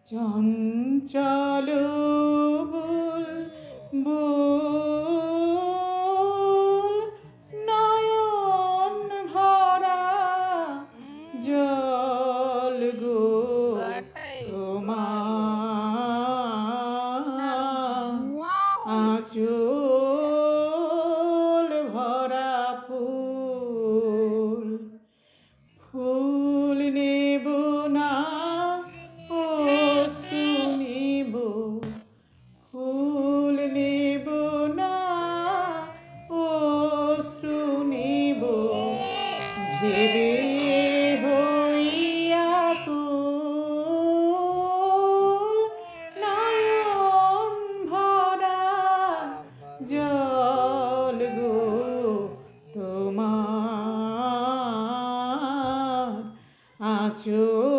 চঞ্চল বুলবুল নয়ন ভরা জল গো তোমার আঁচল ভরা ফুল ফুল নেব না অশ্রু নেব ফুল নেব না অশ্রু নেব ভেবে হইয়া কুল নয়ন ভরা জল গো তোমার আঁচল